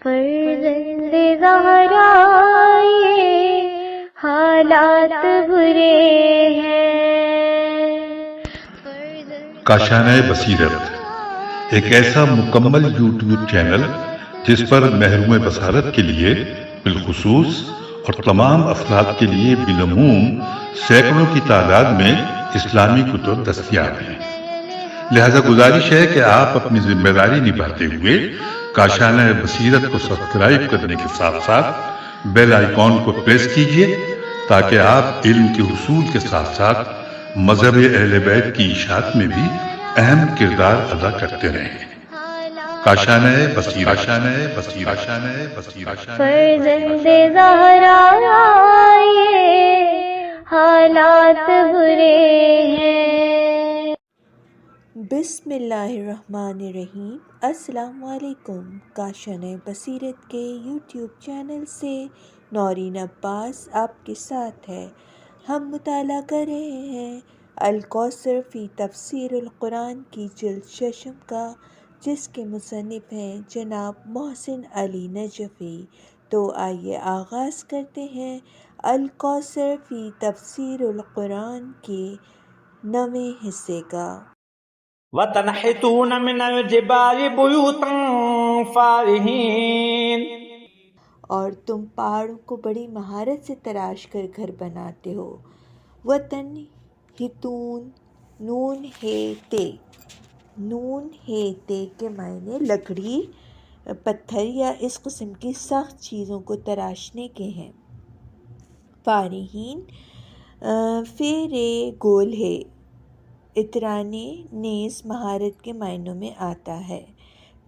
فرزند زہرا یہ حالات برے ہیں۔ کاشانۂ بصیرت ایک ایسا مکمل یوٹیوب چینل جس پر محروم بصارت کے لیے بالخصوص اور تمام افراد کے لیے بالعموم سینکڑوں کی تعداد میں اسلامی کتب دستیاب ہیں۔ لہذا گزارش ہے کہ آپ اپنی ذمہ داری نبھاتے ہوئے کاشانۂ بصیرت کو سبسکرائب کرنے کے ساتھ ساتھ بیل آئیکن کو پریس کیجیے تاکہ آپ علم کے حصول کے ساتھ ساتھ مذہب اہل بیت کی اشاعت میں بھی اہم کردار ادا کرتے رہیں۔ کاشانۂ بصیرت، کاشانۂ بصیرت، کاشانۂ بصیرت۔ فرزند زہرا یہ حالات برے ہیں۔ بسم اللہ الرحمن الرحیم۔ السلام علیکم۔ کاشانۂ بصیرت کے یوٹیوب چینل سے نورین عباس آپ کے ساتھ ہے۔ ہم مطالعہ کر رہے ہیں الکوثر فی تفسیر القرآن کی جلد ششم کا، جس کے مصنف ہیں جناب محسن علی نجفی۔ تو آئیے آغاز کرتے ہیں الکوثر فی تفسیر القرآن کے 9ویں حصے کا۔ وَتَنْحِتُونَ مِنَ الْجِبَالِ بُيُوتًا فَارِهِينَ، اور تم پہاڑوں کو بڑی مہارت سے تراش کر گھر بناتے ہو۔ وَتَنْحِتُونَ نون ہے تے، نون ہے تے کے معنی لکڑی، پتھر یا اس قسم کی سخت چیزوں کو تراشنے کے ہیں۔ فارہین فعل گول ہے، اترانے نیز مہارت کے معنوں میں آتا ہے۔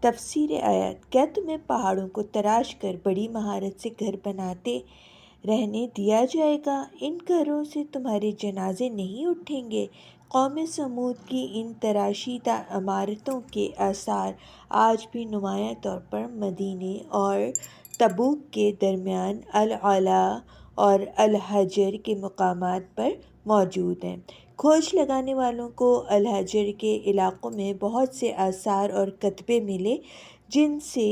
تفسیر آیات: کیا تمہیں پہاڑوں کو تراش کر بڑی مہارت سے گھر بناتے رہنے دیا جائے گا؟ ان گھروں سے تمہارے جنازے نہیں اٹھیں گے۔ قوم سمود کی ان تراشیدہ عمارتوں کے آثار آج بھی نمایاں طور پر مدینے اور تبوک کے درمیان العلا اور الحجر کے مقامات پر موجود ہیں۔ کھوج لگانے والوں کو الحجر کے علاقوں میں بہت سے آثار اور کتبے ملے جن سے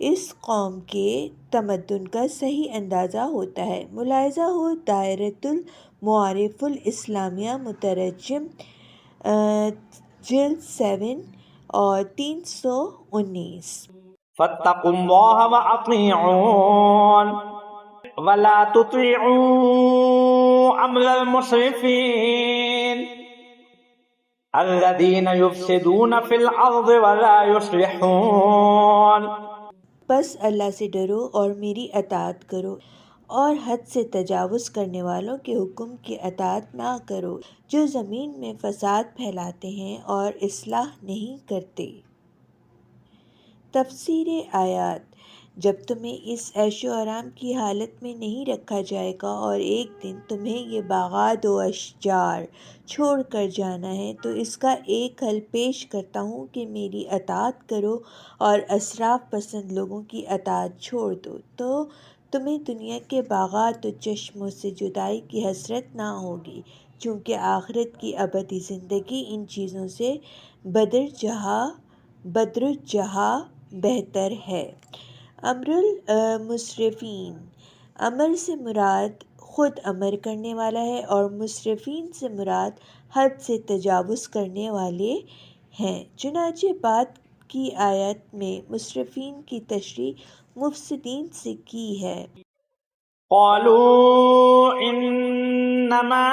اس قوم کے تمدن کا صحیح اندازہ ہوتا ہے۔ ملاحظہ ہو دائرۃ المعارف الاسلامیہ مترجم جلد 7 اور 319۔ فَاتَّقُوا اللَّهَ وَأَطِيعُونِ وَلَا تُطِيعُوا أَمْرَ الْمُسْرِفِينَ الَّذِينَ يُفْسِدُونَ فِي الْأَرْضِ وَلَا يُصْلِحُونَ۔ بس اللہ سے ڈرو اور میری اطاعت کرو، اور حد سے تجاوز کرنے والوں کے حکم کی اطاعت نہ کرو، جو زمین میں فساد پھیلاتے ہیں اور اصلاح نہیں کرتے۔ تفسیر آیات: جب تمہیں اس عیش و آرام کی حالت میں نہیں رکھا جائے گا اور ایک دن تمہیں یہ باغات و اشجار چھوڑ کر جانا ہے، تو اس کا ایک حل پیش کرتا ہوں کہ میری اطاعت کرو اور اسراف پسند لوگوں کی اطاعت چھوڑ دو، تو تمہیں دنیا کے باغات و چشموں سے جدائی کی حسرت نہ ہوگی، چونکہ آخرت کی ابدی زندگی ان چیزوں سے بدرجہ بہتر ہے۔ امر المسرفین: امر سے مراد خود امر کرنے والا ہے اور مسرفین سے مراد حد سے تجاوز کرنے والے ہیں۔ چنانچہ بعد کی آیت میں مسرفین کی تشریح مفسدین سے کی ہے۔ قالوا انما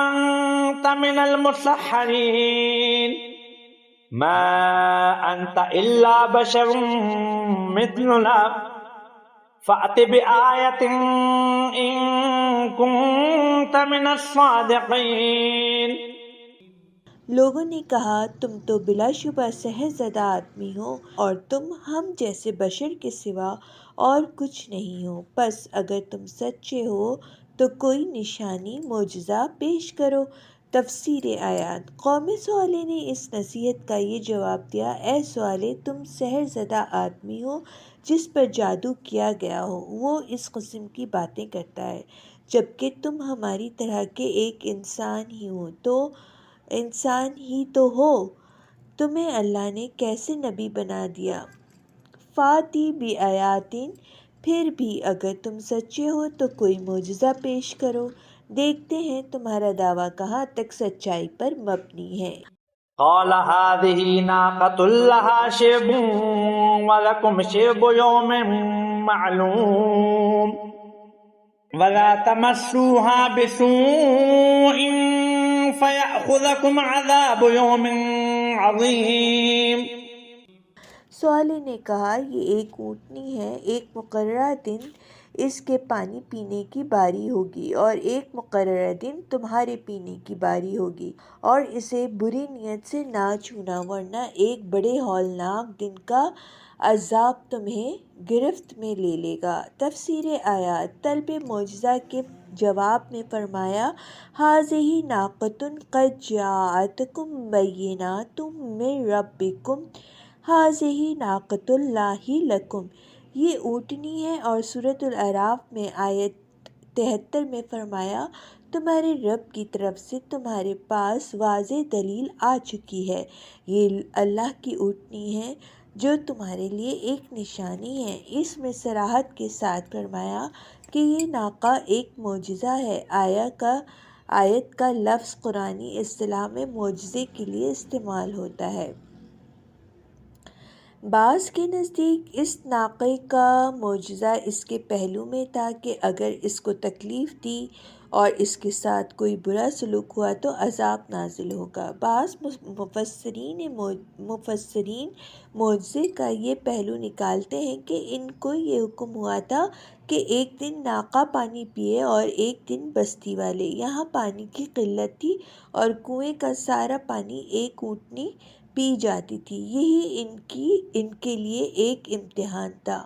انت من المسحرین ما انت الا بشر مثلنا فأت بآیۃ ان کنت من الصادقین۔ لوگوں نے کہا، تم تو بلا شبہ سحر زدہ آدمی ہو اور تم ہم جیسے بشر کے سوا اور کچھ نہیں ہو، پس اگر تم سچے ہو تو کوئی نشانی معجزہ پیش کرو۔ تفسیر آیات: قوم صالح نے اس نصیحت کا یہ جواب دیا، اے صالح، تم سحر زدہ آدمی ہو جس پر جادو کیا گیا ہو، وہ اس قسم کی باتیں کرتا ہے، جبکہ تم ہماری طرح کے ایک انسان ہی تو ہو، تمہیں اللہ نے کیسے نبی بنا دیا؟ فاتی بآیاتن، پھر بھی اگر تم سچے ہو تو کوئی معجزہ پیش کرو، دیکھتے ہیں تمہارا دعویٰ کہاں تک سچائی پر مبنی ہے۔ قال هذه ناقة لها شرب ولكم شرب يوم معلوم ولا تمسوها بسوء فيأخذكم عذاب يوم عظيم۔ سوالی نے کہا، یہ ایک اونٹنی ہے، ایک مقررہ دن اس کے پانی پینے کی باری ہوگی اور ایک مقررہ دن تمہارے پینے کی باری ہوگی، اور اسے بری نیت سے نہ چھونا ورنہ ایک بڑے ہولناک دن کا عذاب تمہیں گرفت میں لے لے گا۔ تفسیر آیات۔ طلب معجزہ کے جواب میں فرمایا، ھذہ ناقۃ قد جاءتکم بینات من ربکم ھذہ ناقۃ اللہ لکم، یہ اونٹنی ہے، اور سورۃ الاعراف میں آیت 73 میں فرمایا، تمہارے رب کی طرف سے تمہارے پاس واضح دلیل آ چکی ہے، یہ اللہ کی اونٹنی ہے جو تمہارے لیے ایک نشانی ہے۔ اس میں صراحت کے ساتھ فرمایا کہ یہ ناقہ ایک معجزہ ہے۔ آیت کا لفظ قرآنی اصطلاح میں معجزے کے لیے استعمال ہوتا ہے۔ بعض کے نزدیک اس ناقے کا معجزہ اس کے پہلو میں تھا کہ اگر اس کو تکلیف دی اور اس کے ساتھ کوئی برا سلوک ہوا تو عذاب نازل ہوگا۔ بعض مفسرین معجزے کا یہ پہلو نکالتے ہیں کہ ان کو یہ حکم ہوا تھا کہ ایک دن ناقہ پانی پیے اور ایک دن بستی والے۔ یہاں پانی کی قلت تھی اور کنویں کا سارا پانی ایک اونٹنی پی جاتی تھی، یہی ان کے لیے ایک امتحان تھا۔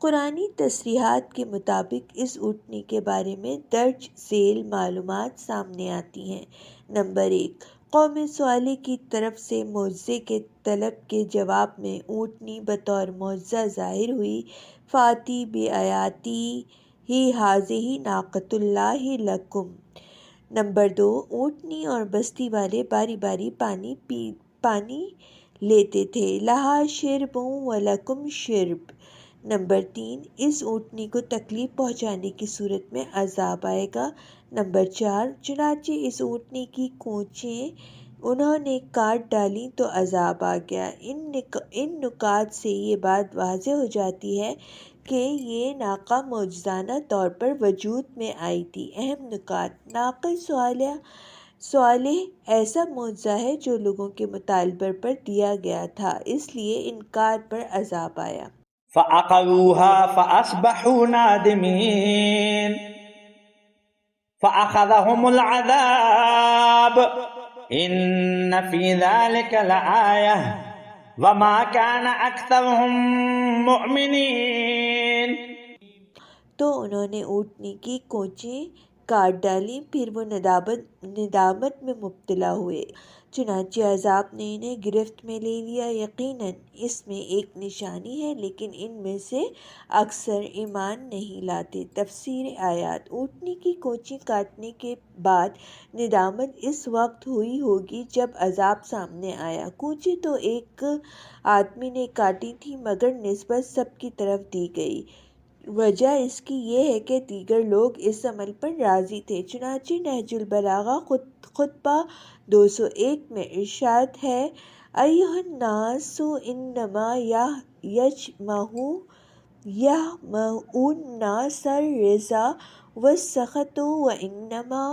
قرآنی تصریحات کے مطابق اس اونٹنی کے بارے میں درج ذیل معلومات سامنے آتی ہیں۔ نمبر 1، قوم صالح کی طرف سے معجزے کے طلب کے جواب میں اونٹنی بطور معجزہ ظاہر ہوئی، فاتی بآیاتی ہی ھذہ ناقۃ اللہ لکم۔ نمبر 2، اونٹنی اور بستی والے باری باری پانی لیتے تھے، لہا شرب ولکم شرب۔ نمبر 3، اس اونٹنی کو تکلیف پہنچانے کی صورت میں عذاب آئے گا۔ نمبر 4، چنانچہ اس اونٹنی کی کونچیں انہوں نے کاٹ ڈالیں تو عذاب آ گیا۔ ان نکات سے یہ بات واضح ہو جاتی ہے کہ یہ ناقہ معجزانہ طور پر وجود میں آئی تھی۔ اہم نکات: ناقہ صالح ایسا معجزہ ہے جو لوگوں کے مطالبے پر دیا گیا تھا، اس لیے انکار پر عذاب آیا۔ فعقروها فأصبحوا نادمين فأخذهم العذاب إن في ذلك لآية وما كان أكثرهم مؤمنين۔ تو انہوں نے اونٹنی کی کونچیں کاٹ ڈالیں، پھر وہ ندامت میں مبتلا ہوئے، چنانچہ عذاب نے انہیں گرفت میں لے لیا۔ یقیناً اس میں ایک نشانی ہے، لیکن ان میں سے اکثر ایمان نہیں لاتے۔ تفسیر آیات۔ اونٹنی کی کونچیں کاٹنے کے بعد ندامت اس وقت ہوئی ہوگی جب عذاب سامنے آیا۔ کونچیں تو ایک آدمی نے کاٹی تھیں مگر نسبت سب کی طرف دی گئی۔ وجہ اس کی یہ ہے کہ دیگر لوگ اس عمل پر راضی تھے۔ چنانچہ نہج البلاغہ خطبہ 201 میں ارشاد ہے، ایھا الناس انما یجمع الناس الرضا والسخط وانما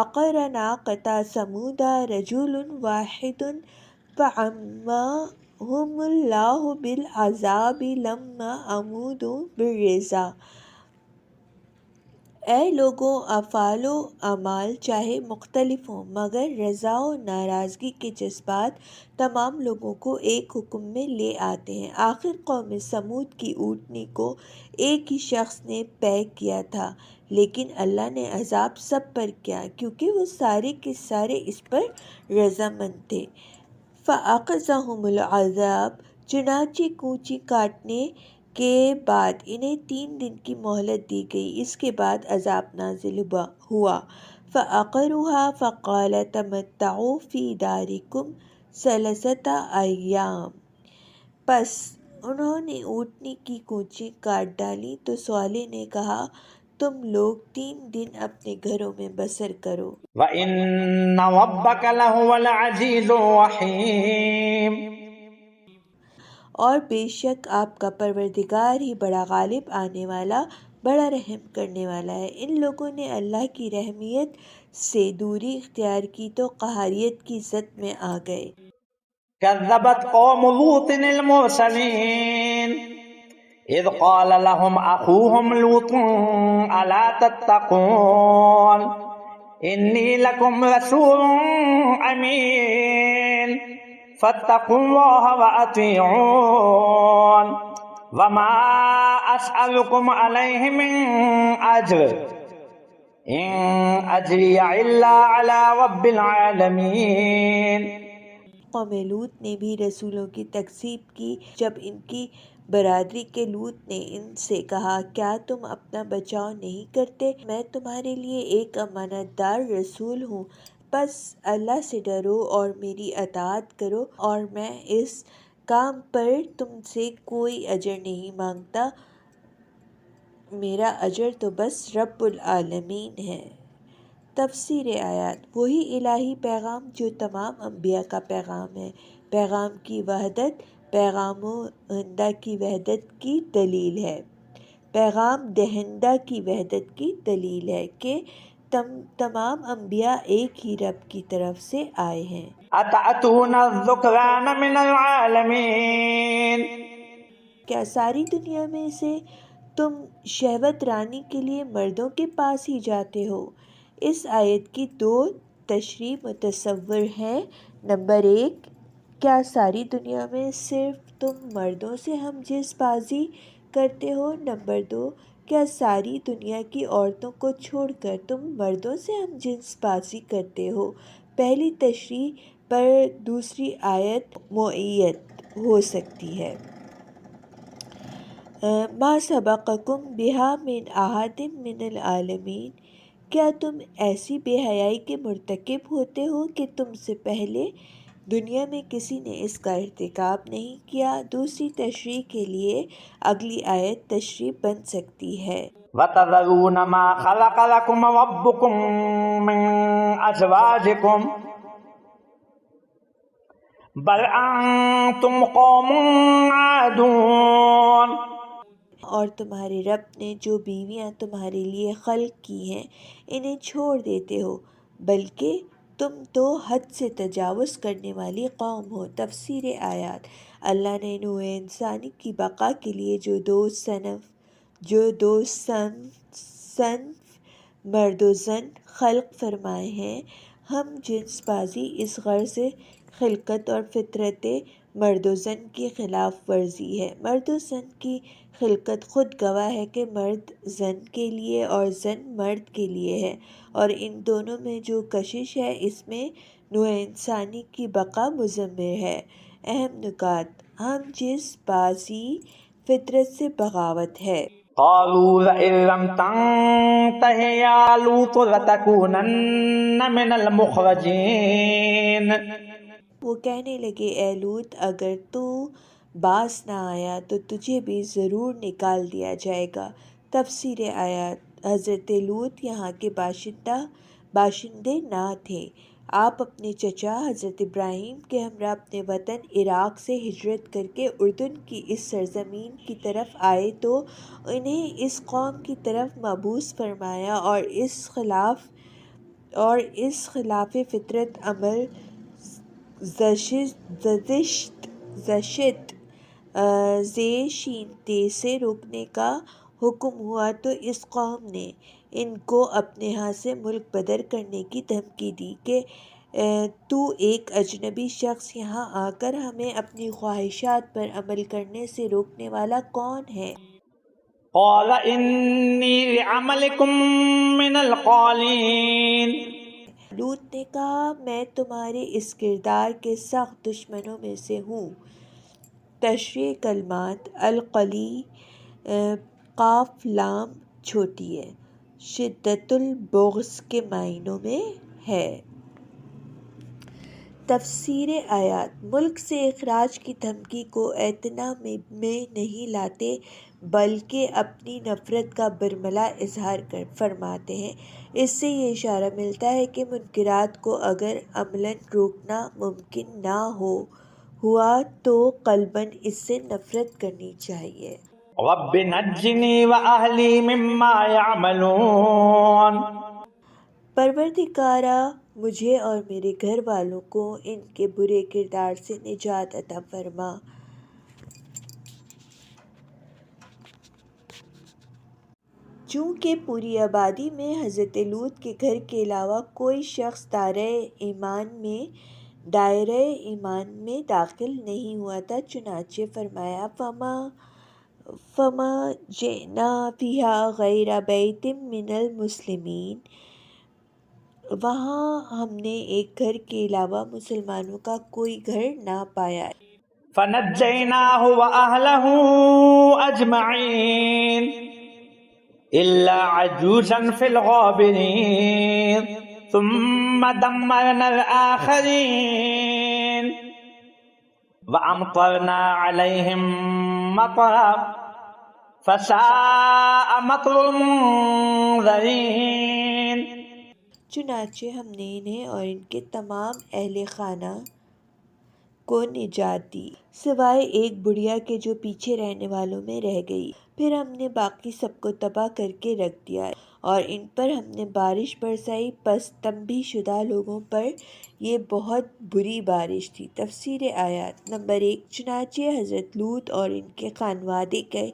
عقر ناقۃ ثمود رجل واحد فعمهم اللہ بالعذاب لما عمودوا بالرضا۔ اے لوگوں، افعال و اعمال چاہے مختلف ہوں مگر رضا و ناراضگی کے جذبات تمام لوگوں کو ایک حکم میں لے آتے ہیں۔ آخر قوم سمود کی اونٹنی کو ایک ہی شخص نے پیک کیا تھا، لیکن اللہ نے عذاب سب پر کیا کیونکہ وہ سارے کے سارے اس پر رضامند تھے۔ فَأَخَذَهُمُ الْعَذَابُ، چنانچہ کونچیں کاٹنے کے بعد انہیں 3 دن کی مہلت دی گئی، اس کے بعد عذاب نازل ہوا۔ فَعَقَرُوهَا فَقَالَ تَمَتَّعُوا فِي دَارِكُمْ ثَلَاثَةَ أَيَّامٍ، پس انہوں نے اونٹنی کی کونچیں کاٹ ڈالی تو صالح نے کہا تم لوگ 3 دن اپنے گھروں میں بسر کرو، وَإِنَّ رَبَّكَ لَهُوَ الْعَزِيزُ الرَّحِيمُ، اور بے شک آپ کا پروردگار ہی بڑا غالب آنے والا، بڑا رحم کرنے والا ہے۔ ان لوگوں نے اللہ کی رحمیت سے دوری اختیار کی تو قہریت کی زد میں آ گئے۔ كذبت قوم لوط المرسلين إذ قال لهم أخوهم لوط ألا تتقون إني لكم رسول أمين فاتقوا الله وأطيعون وما أسألكم عليه من أجر إن أجري إلا على رب العالمين۔ قوم لوط نے بھی رسولوں کی تکذیب کی جب ان کی برادری کے لوط نے ان سے کہا کیا تم اپنا بچاؤ نہیں کرتے؟ میں تمہارے لیے ایک امانت دار رسول ہوں، بس اللہ سے ڈرو اور میری اطاعت کرو، اور میں اس کام پر تم سے کوئی اجر نہیں مانگتا، میرا اجر تو بس رب العالمین ہے۔ تفسیر آیات۔ وہی الہی پیغام جو تمام انبیاء کا پیغام ہے، پیغام کی وحدت، پیغام دہندہ کی وحدت کی دلیل ہے، پیغام دہندہ کی وحدت کی دلیل ہے کہ تمام انبیاء ایک ہی رب کی طرف سے آئے ہیں۔ أَتَأْتُونَ الذُّكْرَانَ مِنَ الْعَالَمِينَ، کیا ساری دنیا میں سے تم شہوت رانی کے لیے مردوں کے پاس ہی جاتے ہو؟ اس آیت کی 2 تشریح متصور ہیں۔ نمبر 1، کیا ساری دنیا میں صرف تم مردوں سے ہم جنس بازی کرتے ہو؟ نمبر 2، کیا ساری دنیا کی عورتوں کو چھوڑ کر تم مردوں سے ہم جنس بازی کرتے ہو؟ پہلی تشریح پر دوسری آیت مؤید ہو سکتی ہے۔ ما سبقکم بہا من احد من العالمین، کیا تم ایسی بے حیائی کے مرتکب ہوتے ہو کہ تم سے پہلے دنیا میں کسی نے اس کا ارتکاب نہیں کیا؟ دوسری تشریح کے لیے اگلی آیت تشریح بن سکتی ہے۔ وَتَذَرُونَ مَا خَلَقَ لَكُمْ رَبُّكُم مِّنْ أَزْوَاجِكُمْ بَلْ أَنْتُمْ قَوْمٌ عَادُونَ، اور تمہارے رب نے جو بیویاں تمہارے لیے خلق کی ہیں انہیں چھوڑ دیتے ہو، بلکہ تم تو حد سے تجاوز کرنے والی قوم ہو۔ تفسیر آیات۔ اللہ نے نوع انسانی کی بقا کے لیے جو دو صنف مرد و زن خلق فرمائے ہیں، ہم جنس بازی اس غرض خلقت اور فطرت مرد و زن کی خلاف ورزی ہے۔ مرد و زن کی خلقت خود گواہ ہے کہ مرد زن کے لیے اور زن مرد کے لیے ہے، اور ان دونوں میں جو کشش ہے اس میں نوع انسانی کی بقا مضمر ہے۔ اہم نکات: ہم جنس بازی فطرت سے بغاوت ہے۔ قالوا لئن لم تنته يا لوط لتكونن من المخرجين، وہ کہنے لگے اے لوط اگر تو باز نہ آیا تو تجھے بھی ضرور نکال دیا جائے گا۔ تفسیر آیات۔ حضرت لوط یہاں کے باشندے نہ تھے، آپ اپنے چچا حضرت ابراہیم کے ہمراہ اپنے وطن عراق سے ہجرت کر کے اردن کی اس سرزمین کی طرف آئے تو انہیں اس قوم کی طرف مبعوث فرمایا اور اس خلاف فطرت عمل زشت سے روکنے کا حکم ہوا تو اس قوم نے ان کو اپنے ہاں سے ملک بدر کرنے کی دھمکی دی کہ تو ایک اجنبی شخص یہاں آ کر ہمیں اپنی خواہشات پر عمل کرنے سے روکنے والا کون ہے؟ قال انی لعملکم من القالین، لوط نے کہا میں تمہارے اس کردار کے سخت دشمنوں میں سے ہوں۔ تشریح کلمات: القلی قاف لام چھوٹی ہے، شدت البغض کے معنوں میں ہے۔ تفسیر آیات ملک سے اخراج کی دھمکی کو اعتنا میں نہیں لاتے بلکہ اپنی نفرت کا برملا اظہار فرماتے ہیں۔ اس سے یہ اشارہ ملتا ہے کہ منکرات کو اگر عملاً روکنا ممکن نہ ہوا تو قلباً اس سے نفرت کرنی چاہیے۔ رب نجنی وأہلی مما یعملون۔ پروردگارا مجھے اور میرے گھر والوں کو ان کے برے کردار سے نجات عطا فرما۔ چونکہ پوری آبادی میں حضرت لوط کے گھر کے علاوہ کوئی شخص دائرۂ ایمان میں داخل نہیں ہوا تھا، چنانچہ فرمایا فما جئنا فیہا غیر بیت من المسلمین، وہاں ہم نے ایک گھر کے علاوہ مسلمانوں کا کوئی گھر نہ پایا۔ فنجیناہ وأہلہ اجمعین الا عجوزا فی الغابرین ثم دمرنا الآخرین وأمطرنا علیہم مطرا فساء مطر المنذرین۔ چنانچہ ہم نے انہیں اور ان کے تمام اہل خانہ کو نجات دی سوائے ایک بڑھیا کے جو پیچھے رہنے والوں میں رہ گئی۔ پھر ہم نے باقی سب کو تباہ کر کے رکھ دیا اور ان پر ہم نے بارش برسائی، پس تنبیہ شدہ لوگوں پر یہ بہت بری بارش تھی۔ تفسیر آیات نمبر 1۔ چنانچہ حضرت لوط اور ان کے خانوادے کے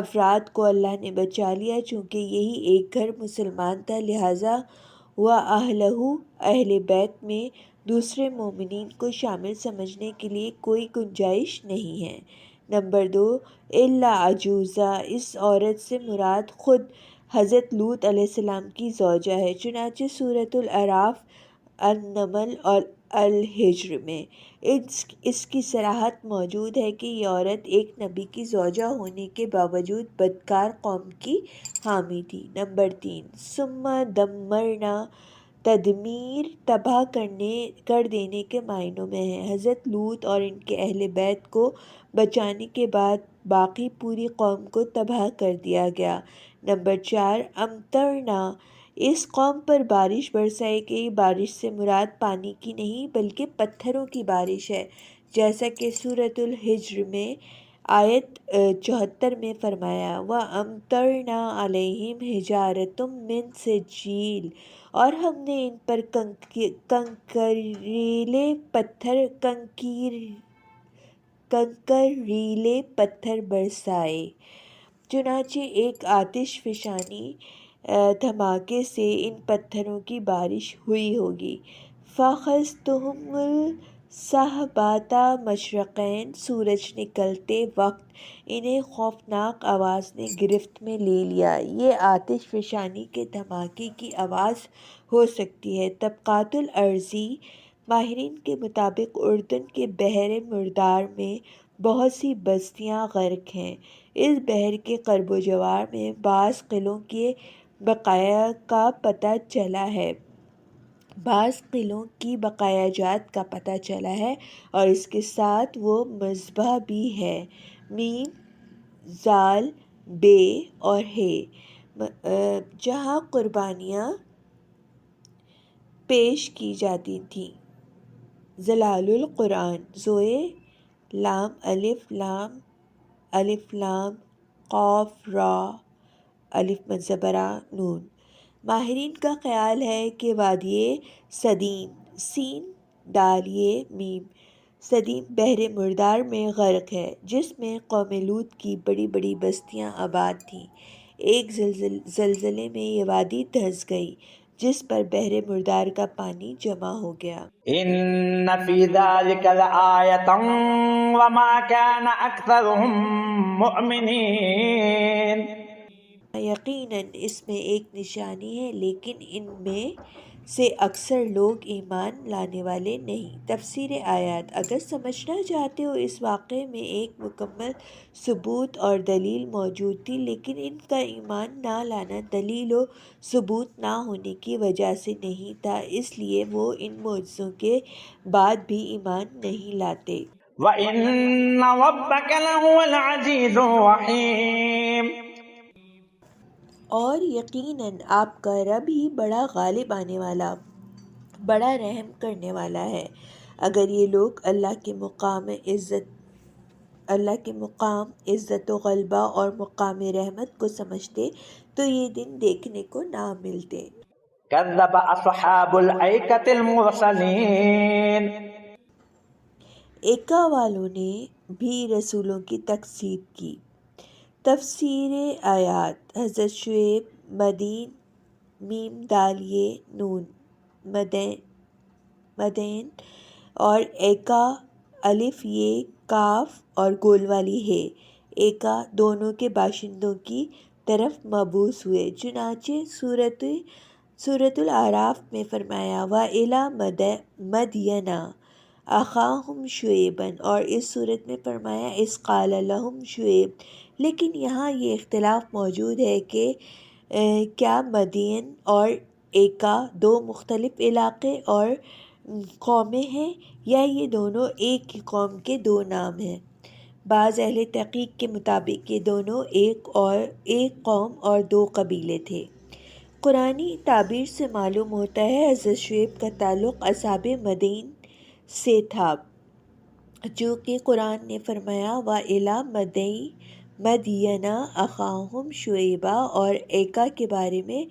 افراد کو اللہ نے بچا لیا، چونکہ یہی ایک گھر مسلمان تھا، لہٰذا وَأَہْلَهُ اہل بیت میں دوسرے مومنین کو شامل سمجھنے کے لیے کوئی گنجائش نہیں ہے۔ نمبر 2۔ الا عجوزہ، اس عورت سے مراد خود حضرت لوط علیہ السلام کی زوجہ ہے، چنانچہ سورۃ الاعراف، النمل اور الحجر میں اس کی صراحت موجود ہے کہ یہ عورت ایک نبی کی زوجہ ہونے کے باوجود بدکار قوم کی حامی تھی۔ نمبر 3۔ ثم دمرنا، تدمیر تباہ کر دینے کے معنوں میں ہے۔ حضرت لوط اور ان کے اہل بیت کو بچانے کے بعد باقی پوری قوم کو تباہ کر دیا گیا۔ نمبر 4۔ امطرنا، اس قوم پر بارش برسائی گئی، بارش سے مراد پانی کی نہیں بلکہ پتھروں کی بارش ہے، جیسا کہ سورۃ الحجر میں آیت 74 میں فرمایا وَأَمْطَرْنَا عَلَيْهِمْ حِجَارَةً مِّن سِجِّيلٍ، اور ہم نے ان پر کنکریلے پتھر برسائے۔ چنانچہ ایک آتش فشانی دھماکے سے ان پتھروں کی بارش ہوئی ہوگی۔ فَأَخَذْتُهُمُ الصَّاعِقَةُ مَشْرِقَيْنِ، سورج نکلتے وقت انہیں خوفناک آواز نے گرفت میں لے لیا۔ یہ آتش فشانی کے دھماکے کی آواز ہو سکتی ہے۔ طبقات الارضی ماہرین کے مطابق اردن کے بحر مردار میں بہت سی بستیاں غرق ہیں۔ اس بحر کے قرب و جوار میں بعض قلعوں کے بقایا کا پتہ جات کا پتہ چلا ہے اور اس کے ساتھ وہ مذبح بھی ہے۔ میم، زال، بے اور ہے، جہاں قربانیاں پیش کی جاتی تھیں۔ ظلال القرآن، زوئے، لام الف لام قاف را الف مدزبرا نون۔ ماہرین کا خیال ہے کہ وادی سدیم، سین دال یہ میم، سدیم بحر مردار میں غرق ہے، جس میں قوم لوط کی بڑی بڑی بستیاں آباد تھیں۔ ایک زلزلے میں یہ وادی دھنس گئی، جس پر بحر مردار کا پانی جمع ہو گیا۔ ان فی ذلک لآیۃ وما کان اکثرهم مؤمنین۔ یقیناً اس میں ایک نشانی ہے، لیکن ان میں سے اکثر لوگ ایمان لانے والے نہیں۔ تفسیر آیات: اگر سمجھنا چاہتے ہو اس واقعے میں ایک مکمل ثبوت اور دلیل موجود تھی، لیکن ان کا ایمان نہ لانا دلیل و ثبوت نہ ہونے کی وجہ سے نہیں تھا، اس لیے وہ ان معجزوں کے بعد بھی ایمان نہیں لاتے۔ وَإِنَّ رَبَّكَ لَهُوَ الْعَزِيزُ الرَّحِيمُ، اور یقیناً آپ کا رب ہی بڑا غالب آنے والا، بڑا رحم کرنے والا ہے۔ اگر یہ لوگ اللہ کے مقام عزت و غلبہ اور مقام رحمت کو سمجھتے تو یہ دن دیکھنے کو نہ ملتے۔ كذب أصحاب الأيكة المرسلين، ایکا والوں نے بھی رسولوں کی تکذیب کی۔ تفسیر آیات: حضرت شعیب مدین میم دال یہ نون مدین اور ایکا الف یہ کاف اور گول والی ہے ایکا دونوں کے باشندوں کی طرف مبعوث ہوئے۔ چنانچہ سورۃ الاعراف میں فرمایا وَإِلَىٰ مَدْيَنَ أَخَاهُمْ شُعَيْبًا، اور اس صورت میں فرمایا اذ قال لهم شعیب۔ لیکن یہاں یہ اختلاف موجود ہے کہ کیا مدین اور ایکا دو مختلف علاقے اور قومیں ہیں یا یہ دونوں ایک ہی قوم کے دو نام ہیں۔ بعض اہل تحقیق کے مطابق یہ دونوں ایک قوم اور دو قبیلے تھے۔ قرآنی تعبیر سے معلوم ہوتا ہے حضرت شعیب کا تعلق اصحاب مدین سے تھا، چونکہ قرآن نے فرمایا وَإِلَىٰ مَدْيَنَ أَخَاهُمْ شُعَيْبًا، اور ایکا کے بارے میں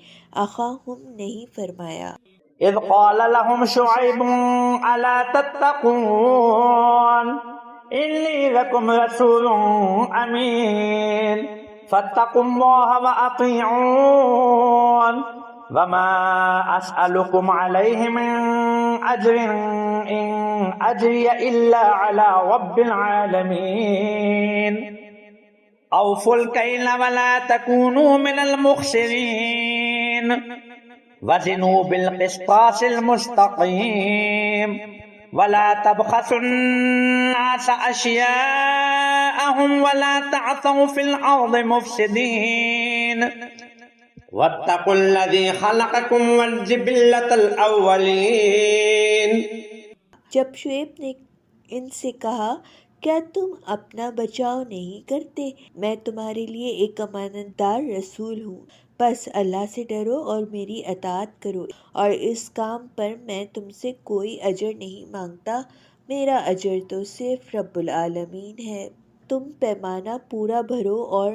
أَخَاهُمْ نہیں فرمایا۔ إذ قال لهم شعيب ألا تتقون إني لكم رسول أمين فاتقوا الله وأطيعون وما أسألكم عليه من أجر إن أجري إلا على رب العالمين أوفوا الكيل ولا تكونوا من المخسرين وزنوا بالقسطاس المستقيم ولا تبخسوا الناس أشياءهم ولا تعثوا في الأرض مفسدين واتقوا الذي خلقكم والجبلة الأولين۔ جب شعیب نے ان سے کہا کیا تم اپنا بچاؤ نہیں کرتے؟ میں تمہارے لیے ایک امانت دار رسول ہوں، بس اللہ سے ڈرو اور میری اطاعت کرو، اور اس کام پر میں تم سے کوئی اجر نہیں مانگتا، میرا اجر تو صرف رب العالمین ہے۔ تم پیمانہ پورا بھرو اور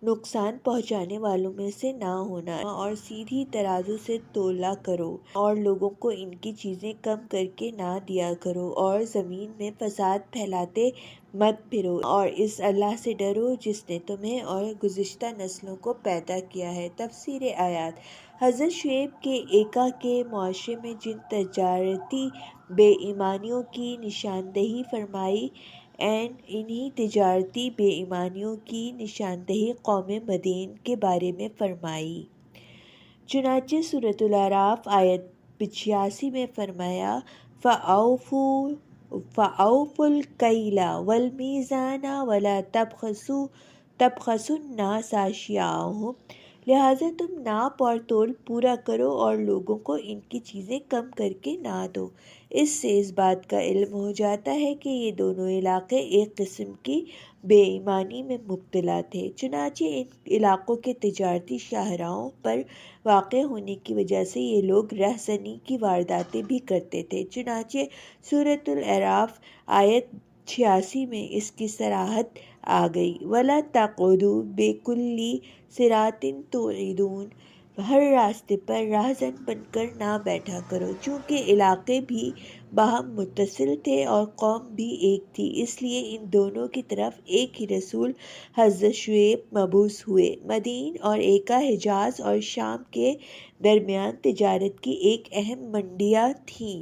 نقصان پہنچانے والوں میں سے نہ ہونا، اور سیدھی ترازو سے تولا کرو، اور لوگوں کو ان کی چیزیں کم کر کے نہ دیا کرو، اور زمین میں فساد پھیلاتے مت پھرو، اور اس اللہ سے ڈرو جس نے تمہیں اور گزشتہ نسلوں کو پیدا کیا ہے۔ تفسیر آیات: حضرت شعیب کے ایکا کے معاشرے میں جن تجارتی بے ایمانیوں کی نشاندہی فرمائی انہی تجارتی بے ایمانیوں کی نشاندہی قوم مدین کے بارے میں فرمائی۔ چنانچہ سورۃ الاعراف آیت 85 میں فرمایا فَأَوْفُوا الْكَيْلَ وَالْمِيزَانَ وَلَا تَبْخَسُوا النَّاسَ أَشْيَاءَهُمْ، لہٰذا تم ناپ اور تول پورا کرو اور لوگوں کو ان کی چیزیں کم کر کے نہ دو۔ اس سے اس بات کا علم ہو جاتا ہے کہ یہ دونوں علاقے ایک قسم کی بے ایمانی میں مبتلا تھے، چنانچہ ان علاقوں کے تجارتی شاہراہوں پر واقع ہونے کی وجہ سے یہ لوگ رہزنی کی وارداتیں بھی کرتے تھے۔ چنانچہ سورۃ الاعراف آیت 86 میں اس کی صراحت آ گئی وَلَا تَقْعُدُوا بِكُلِّ صِرَاطٍ تُوعِدُونَ، ہر راستے پر راہزن بن کر نہ بیٹھا کرو، چونکہ علاقے بھی باہم متصل تھے اور قوم بھی ایک تھی، اس لیے ان دونوں کی طرف ایک ہی رسول حضرت شعیب مبعوث ہوئے۔ مدین اور ایکا حجاز اور شام کے درمیان تجارت کی ایک اہم منڈیاں تھیں،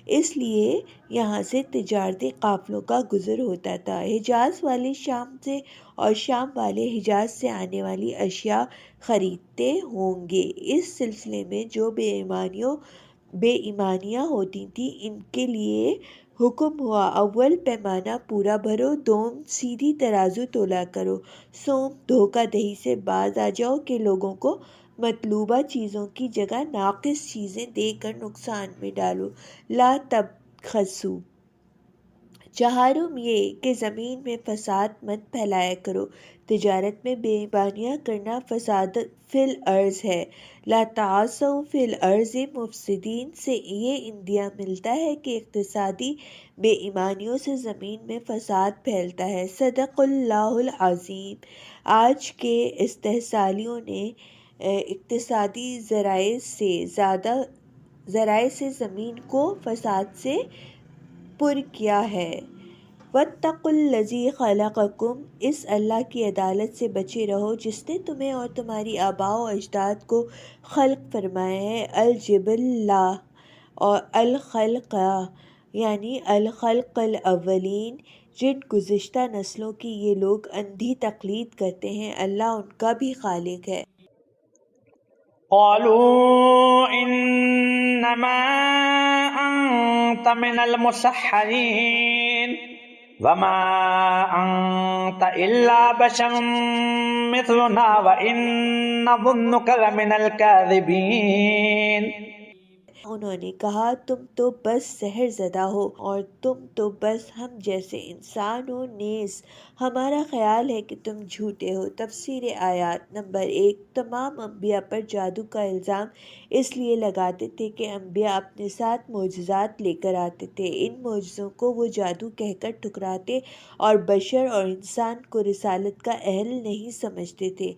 اس لیے یہاں سے تجارتی قافلوں کا گزر ہوتا تھا۔ حجاز والے شام سے اور شام والے حجاز سے آنے والی اشیاء خریدتے ہوں گے۔ اس سلسلے میں جو بے ایمانیوں بے ایمانیاں ہوتی تھیں ان کے لیے حکم ہوا اول پیمانہ پورا بھرو، دوم سیدھی ترازو تولا کرو، سوم دھوکہ دہی سے باز آ جاؤ کہ لوگوں کو مطلوبہ چیزوں کی جگہ ناقص چیزیں دے کر نقصان میں ڈالو، لا تبخسو، چہارم یہ کہ زمین میں فساد مت پھیلایا کرو، تجارت میں بے ایمانیاں کرنا فساد فی الارض ہے، لا تعثوا فی الارض مفسدین سے یہ اندیا ملتا ہے کہ اقتصادی بے ایمانیوں سے زمین میں فساد پھیلتا ہے۔ صدق اللہ العظیم۔ آج کے استحصالیوں نے اقتصادی ذرائع سے زمین کو فساد سے پر کیا ہے۔ واتقوا الذی خلقکم، اس اللہ کی عدالت سے بچے رہو جس نے تمہیں اور تمہاری آباء و اجداد کو خلق فرمایا ہے، الجبلہ اور الخلقہ یعنی الخلق الاولین، جن گزشتہ نسلوں کی یہ لوگ اندھی تقلید کرتے ہیں، اللہ ان کا بھی خالق ہے۔ قالوا انما انت من المسحرين وما انت الا بشر مثلنا وان نظنك لمن الكاذبين۔ انہوں نے کہا تم تو بس سحر زدہ ہو اور تم تو بس ہم جیسے انسان ہو، نیز ہمارا خیال ہے کہ تم جھوٹے ہو۔ تفسیر آیات نمبر 1۔ تمام انبیاء پر جادو کا الزام اس لیے لگاتے تھے کہ انبیاء اپنے ساتھ معجزات لے کر آتے تھے، ان معجزوں کو وہ جادو کہہ کر ٹھکراتے اور بشر اور انسان کو رسالت کا اہل نہیں سمجھتے تھے۔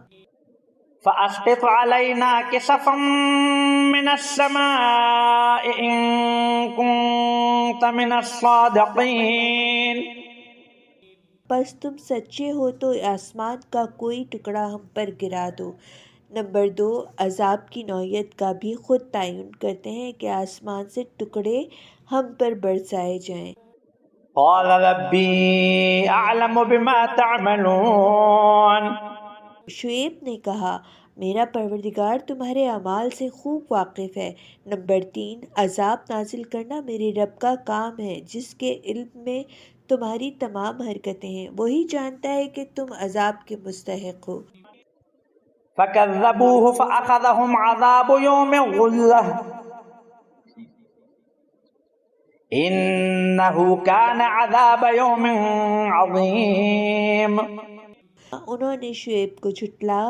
فأسقط علينا كسفا من السماء إن كنت من الصادقين۔ پس تم سچے ہو تو آسمان کا کوئی ٹکڑا ہم پر گرا دو۔ نمبر 2، عذاب کی نوعیت کا بھی خود تعین کرتے ہیں کہ آسمان سے ٹکڑے ہم پر برسائے جائیں۔ قال ربي أعلم بما تعملون۔ شعیب نے کہا میرا پروردگار تمہارے اعمال سے خوب واقف ہے۔ نمبر 3، عذاب نازل کرنا میرے رب کا کام ہے جس کے علم میں تمہاری تمام حرکتیں ہیں، وہی جانتا ہے کہ تم عذاب کے مستحق ہو۔ فكذبوه فأخذهم عذاب يوم الظلة إنه كان عذاب يوم عظيم۔ انہوں نے شعیب کو جھٹلا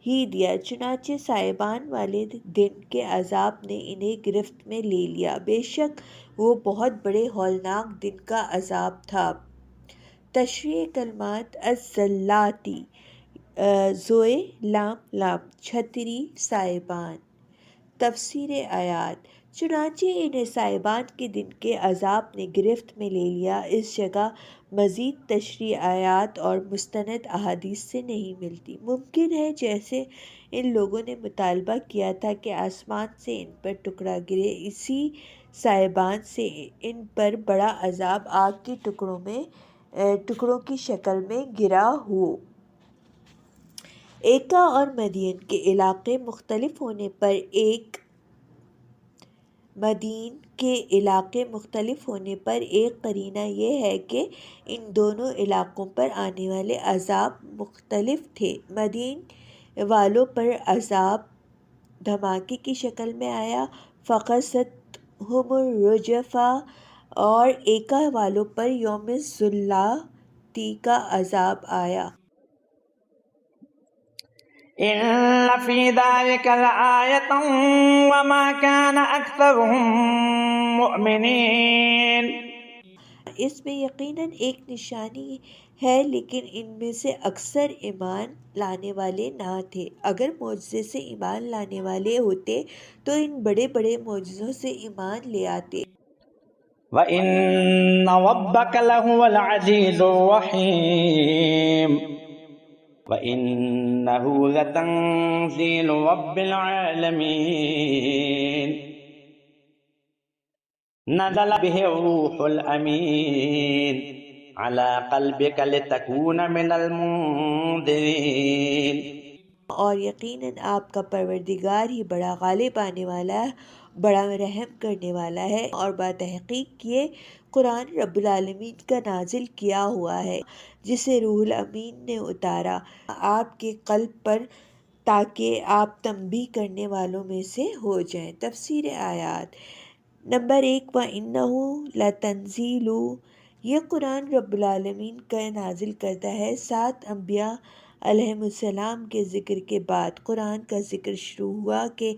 ہی دیا، چنانچہ سائبان والے دن کے عذاب نے انہیں گرفت میں لے لیا، بے شک وہ بہت بڑے ہولناک دن کا عذاب تھا۔ تشریح کلمات الظلاتی، زوئے لام لام، چھتری سائبان۔ تفسیر آیات، چنانچہ انہیں سائبان کے دن کے عذاب نے گرفت میں لے لیا۔ اس جگہ مزید تشریح آیات اور مستند احادیث سے نہیں ملتی۔ ممکن ہے جیسے ان لوگوں نے مطالبہ کیا تھا کہ آسمان سے ان پر ٹکڑا گرے، اسی سائبان سے ان پر بڑا عذاب آگ کے ٹکڑوں کی شکل میں گرا ہو۔ ایکا اور مدین کے علاقے مختلف ہونے پر ایک قرینہ یہ ہے کہ ان دونوں علاقوں پر آنے والے عذاب مختلف تھے۔ مدین والوں پر عذاب دھماکے کی شکل میں آیا، فَقَصَتْهُمُ الرُّجْفَةُ، اور ایکا والوں پر یوم الظلاتی کا عذاب آیا۔ إن في ذلك لآية وما كان أكثرهم مؤمنين۔ اس میں یقیناً ایک نشانی ہے لیکن ان میں سے اکثر ایمان لانے والے نہ تھے۔ اگر معجزے سے ایمان لانے والے ہوتے تو ان بڑے بڑے معجزوں سے ایمان لے آتے۔ وَإِنَّ رَبَّكَ لَهُوَ الْعَزِيزُ الرَّحِيمُ وَإِنَّهُ لَتَنزِيلُ رَبِّ الْعَالَمِينَ نَزَلَ بِهِ الرُّوحُ الْأَمِينُ عَلَى قَلْبِكَ لِتَكُونَ مِنَ الْمُنذِرِينَ۔ اور یقیناً آپ کا پروردگار ہی بڑا غالب آنے والا ہے بڑا رحم کرنے والا ہے، اور بتحقیق یہ قرآن رب العالمین کا نازل کیا ہوا ہے جسے روح الامین نے اتارا آپ کے قلب پر تاکہ آپ تنبیہ کرنے والوں میں سے ہو جائیں۔ تفسیر آیات نمبر 1 وَإِنَّهُ لَتَنزِيلُ، یہ قرآن رب العالمین کا نازل کرتا ہے۔ 7 انبیاء علیہم السلام کے ذکر کے بعد قرآن کا ذکر شروع ہوا کہ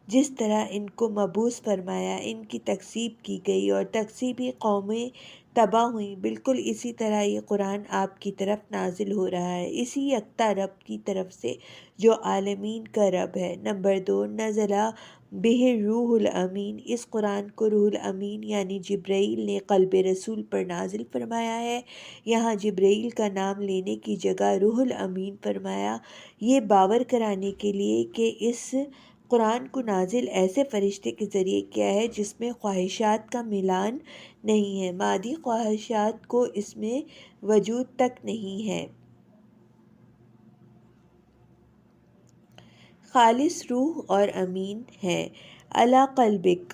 جس طرح ان کو مبعوث فرمایا، ان کی تکذیب کی گئی اور تکذیبی قومیں تباہ ہوئیں، بالکل اسی طرح یہ قرآن آپ کی طرف نازل ہو رہا ہے، اسی یکتا رب کی طرف سے جو عالمین کا رب ہے۔ نمبر 2 نزلہ بہ روح الامین، اس قرآن کو روح الامین یعنی جبرائیل نے قلب رسول پر نازل فرمایا ہے۔ یہاں جبرائیل کا نام لینے کی جگہ روح الامین فرمایا، یہ باور کرانے کے لیے کہ اس قرآن کو نازل ایسے فرشتے کے ذریعے کیا ہے جس میں خواہشات کا ملان نہیں ہے، مادی خواہشات کو اس میں وجود تک نہیں ہے، خالص روح اور امین ہے۔ علی قلبک،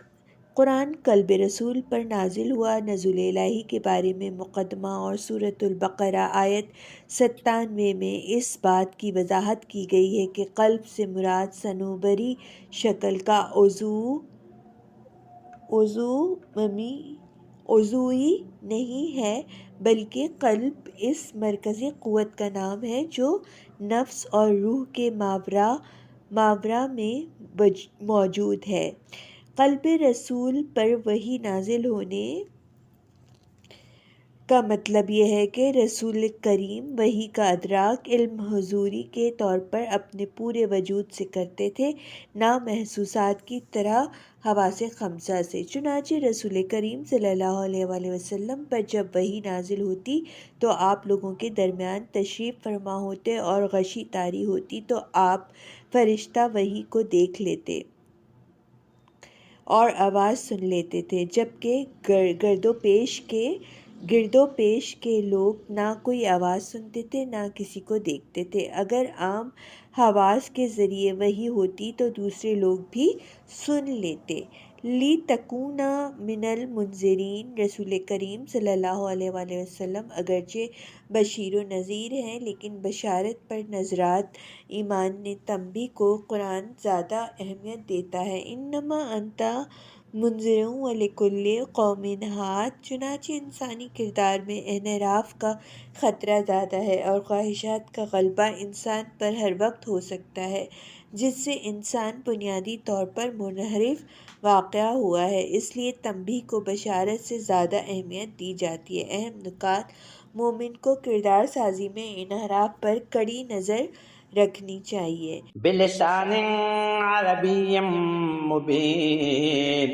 قرآن قلب رسول پر نازل ہوا۔ نزول الہی کے بارے میں مقدمہ اور سورۃ البقرہ آیت 97 میں اس بات کی وضاحت کی گئی ہے کہ قلب سے مراد صنوبری شکل کا عضوی نہیں ہے، بلکہ قلب اس مرکزی قوت کا نام ہے جو نفس اور روح کے ماورا میں موجود ہے۔ قلب رسول پر وحی نازل ہونے کا مطلب یہ ہے کہ رسول کریم وحی کا ادراک علم حضوری کے طور پر اپنے پورے وجود سے کرتے تھے، نہ محسوسات کی طرح حواس خمسہ سے۔ چنانچہ رسول کریم صلی اللہ علیہ وآلہ وسلم پر جب وحی نازل ہوتی تو آپ لوگوں کے درمیان تشریف فرما ہوتے اور غشی طاری ہوتی تو آپ فرشتہ وحی کو دیکھ لیتے اور آواز سن لیتے تھے، جبکہ گردو پیش کے لوگ نہ کوئی آواز سنتے تھے نہ کسی کو دیکھتے تھے۔ اگر عام حواس کے ذریعے وحی ہوتی تو دوسرے لوگ بھی سن لیتے۔ لِتَکُونَ مِنَ الْمُنذِرِینَ، رسول کریم صلی اللہ علیہ وآلہ وسلم اگرچہ بشیر و نذیر ہیں لیکن بشارت پر نظرات ایمان نے تنبیہ کو قرآن زیادہ اہمیت دیتا ہے۔ انما انت منذر ولکل قوم ہاد، چنانچہ انسانی کردار میں انحراف کا خطرہ زیادہ ہے اور خواہشات کا غلبہ انسان پر ہر وقت ہو سکتا ہے، جس سے انسان بنیادی طور پر منحرف واقع ہوا ہے، اس لیے تنبیہ کو بشارت سے زیادہ اہمیت دی جاتی ہے۔ اہم نکات: مومن کو کردار سازی میں انحراف پر کڑی نظر رکھنی چاہیے۔ بلسان عربی مبین،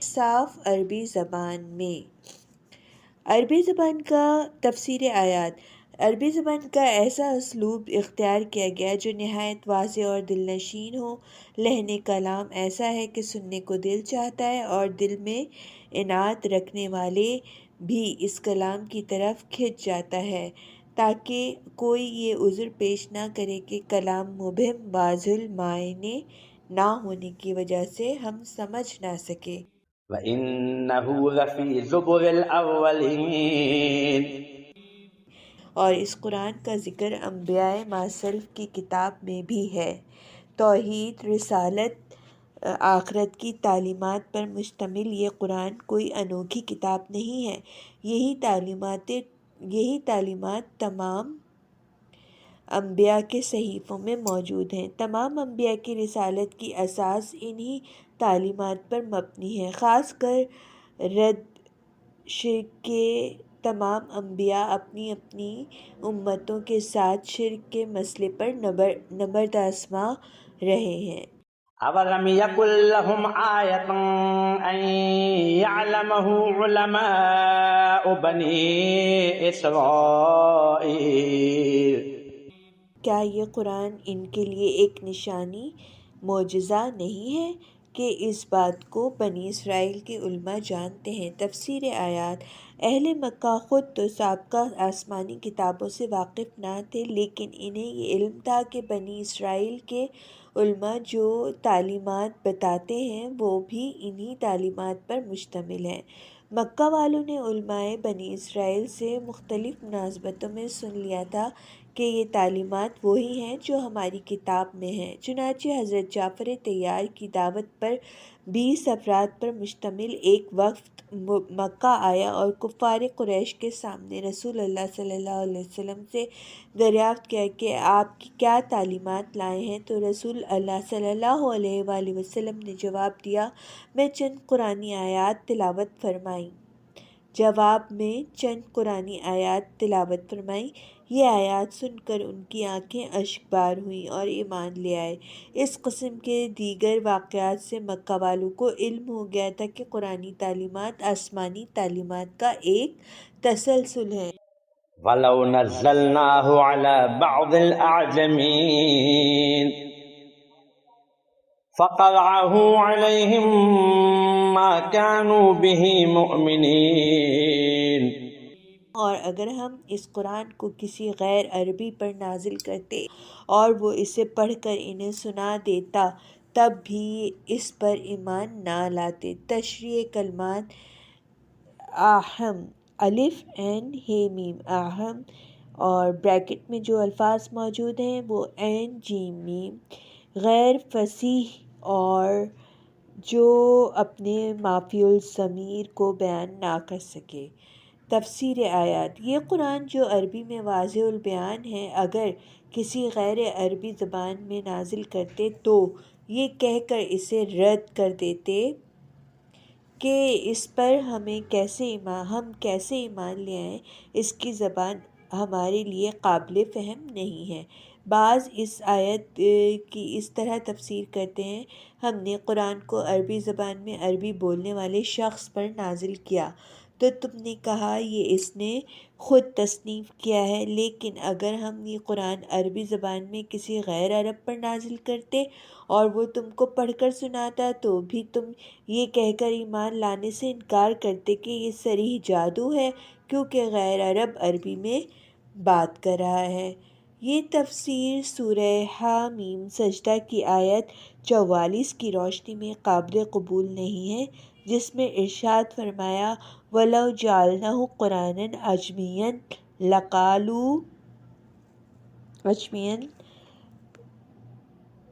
صاف عربی زبان میں۔ عربی زبان کا تفسیر آیات عربی زبان کا ایسا اسلوب اختیار کیا گیا جو نہایت واضح اور دل نشین ہو۔ لحن کلام ایسا ہے کہ سننے کو دل چاہتا ہے اور دل میں عناد رکھنے والے بھی اس کلام کی طرف کھنچ جاتا ہے، تاکہ کوئی یہ عذر پیش نہ کرے کہ کلام مبہم واضح المعانی نہ ہونے کی وجہ سے ہم سمجھ نہ سکیں۔ وَإِنَّهُ لَفِي زُبُرِ الْأَوَّلِينَ، اور اس قرآن کا ذکر انبیاء ماسلف کی کتاب میں بھی ہے۔ توحید، رسالت، آخرت کی تعلیمات پر مشتمل یہ قرآن کوئی انوکھی کتاب نہیں ہے، یہی تعلیمات تمام انبیاء کے صحیفوں میں موجود ہیں۔ تمام انبیاء کی رسالت کی اساس انہی تعلیمات پر مبنی ہے، خاص کر رد شرک کے تمام انبیاء اپنی اپنی امتوں کے ساتھ شرک کے مسئلے پر نبردآزما رہے ہیں۔ أَوَلَمْ يَكُنْ لَهُمْ آيَةً أَنْ يَعْلَمَهُ عُلَمَاءُ بَنِي إِسْرَائِيلَ، کیا یہ قرآن ان کے لیے ایک نشانی معجزہ نہیں ہے کہ اس بات کو بنی اسرائیل کے علماء جانتے ہیں۔ تفسیر آیات: اہل مکہ خود تو سابقہ آسمانی کتابوں سے واقف نہ تھے، لیکن انہیں یہ علم تھا کہ بنی اسرائیل کے علماء جو تعلیمات بتاتے ہیں وہ بھی انہی تعلیمات پر مشتمل ہیں۔ مکہ والوں نے علماء بنی اسرائیل سے مختلف مناسبتوں میں سن لیا تھا کہ یہ تعلیمات وہی ہیں جو ہماری کتاب میں ہیں۔ چنانچہ حضرت جعفر طیار کی دعوت پر 20 افراد پر مشتمل ایک وفد مکہ آیا اور کفار قریش کے سامنے رسول اللہ صلی اللہ علیہ وسلم سے دریافت کیا کہ آپ کیا تعلیمات لائے ہیں، تو رسول اللہ صلی اللہ علیہ وآلہ وسلم نے جواب دیا، میں چند قرآنی آیات تلاوت فرمائیں۔ یہ آیات سن کر ان کی آنکھیں اشک بار ہوئیں اور ایمان لے آئے۔ اس قسم کے دیگر واقعات سے مکہ والوں کو علم ہو گیا تھا کہ قرآنی تعلیمات آسمانی تعلیمات کا ایک تسلسل ہے۔ وَلَوْ نَزَّلْنَاهُ عَلَى بَعْضِ الْأَعْجَمِينَ فَقَرَأَهُ عَلَيْهِمْ مَا كَانُوا بِهِ مُؤْمِنِينَ۔ اور اگر ہم اس قرآن کو کسی غیر عربی پر نازل کرتے اور وہ اسے پڑھ کر انہیں سنا دیتا تب بھی اس پر ایمان نہ لاتے۔ تشریح کلمات: آہم، الف عین ہ میم، آہم، اور بریکٹ میں جو الفاظ موجود ہیں وہ عین جیم میم، غیر فصیح اور جو اپنے مافی الضمیر کو بیان نہ کر سکے۔ تفسیر آیات: یہ قرآن جو عربی میں واضح البیان ہے، اگر کسی غیر عربی زبان میں نازل کرتے تو یہ کہہ کر اسے رد کر دیتے کہ اس پر ہم کیسے ایمان لے آئیں، اس کی زبان ہمارے لیے قابل فہم نہیں ہے۔ بعض اس آیت کی اس طرح تفسیر کرتے ہیں، ہم نے قرآن کو عربی زبان میں عربی بولنے والے شخص پر نازل کیا تو تم نے کہا یہ اس نے خود تصنیف کیا ہے، لیکن اگر ہم یہ قرآن عربی زبان میں کسی غیر عرب پر نازل کرتے اور وہ تم کو پڑھ کر سناتا تو بھی تم یہ کہہ کر ایمان لانے سے انکار کرتے کہ یہ صریح جادو ہے، کیونکہ غیر عرب عربی میں بات کر رہا ہے۔ یہ تفسیر سورہ حامیم سجدہ کی آیت 44 کی روشنی میں قابل قبول نہیں ہے، جس میں ارشاد فرمایا وَلَوْ جَعَلْنَاهُ قُرْآنًا عَجَمِيًّا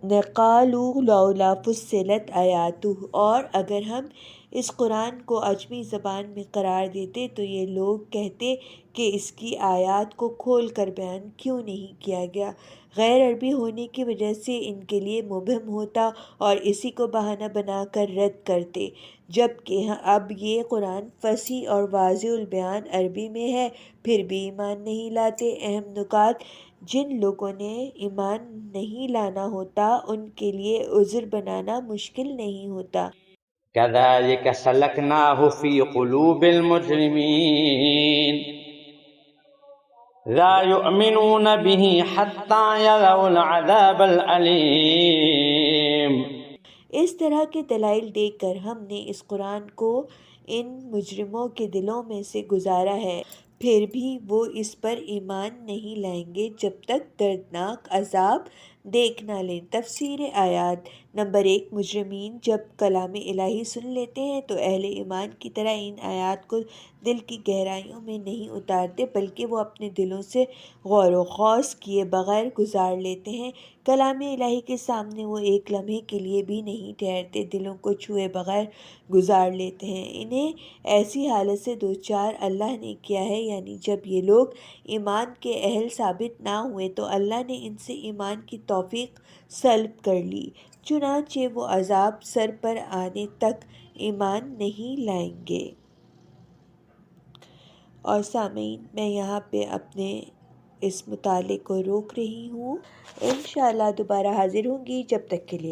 لَقَالُوا لَوْلَا فُصِّلَتْ آیَاتُهُ، اور اگر ہم اس قرآن کو عجمی زبان میں قرار دیتے تو یہ لوگ کہتے کہ اس کی آیات کو کھول کر بیان کیوں نہیں کیا گیا۔ غیر عربی ہونے کی وجہ سے ان کے لیے مبہم ہوتا اور اسی کو بہانہ بنا کر رد کرتے، جبکہ اب یہ قرآن فصیح اور واضح البیان عربی میں ہے پھر بھی ایمان نہیں لاتے۔ اہم نکات: جن لوگوں نے ایمان نہیں لانا ہوتا ان کے لیے عذر بنانا مشکل نہیں ہوتا۔ كَذَلِكَ سَلَكْنَاهُ فِي قُلُوبِ الْمُجْرِمِينَ لَا يُؤْمِنُونَ بِهِ حَتَّى يَرَوْا الْعَذَابَ الْأَلِيمَ۔ اس طرح کے دلائل دے کر ہم نے اس قرآن کو ان مجرموں کے دلوں میں سے گزارا ہے، پھر بھی وہ اس پر ایمان نہیں لائیں گے جب تک دردناک عذاب دیکھ نہ لیں۔ تفسیر آیات: نمبر 1، مجرمین جب کلام الہی سن لیتے ہیں تو اہل ایمان کی طرح ان آیات کو دل کی گہرائیوں میں نہیں اتارتے بلکہ وہ اپنے دلوں سے غور و خوض کیے بغیر گزار لیتے ہیں۔ کلام الہی کے سامنے وہ ایک لمحے کے لیے بھی نہیں ٹھہرتے، دلوں کو چھوئے بغیر گزار لیتے ہیں۔ انہیں ایسی حالت سے دوچار اللہ نے کیا ہے، یعنی جب یہ لوگ ایمان کے اہل ثابت نہ ہوئے تو اللہ نے ان سے ایمان کی توفیق سلب کر لی، چنانچہ وہ عذاب سر پر آنے تک ایمان نہیں لائیں گے۔ اور سامعین، میں یہاں پہ اپنے اس مطالعے کو روک رہی ہوں، انشاءاللہ دوبارہ حاضر ہوں گی، جب تک کے لیے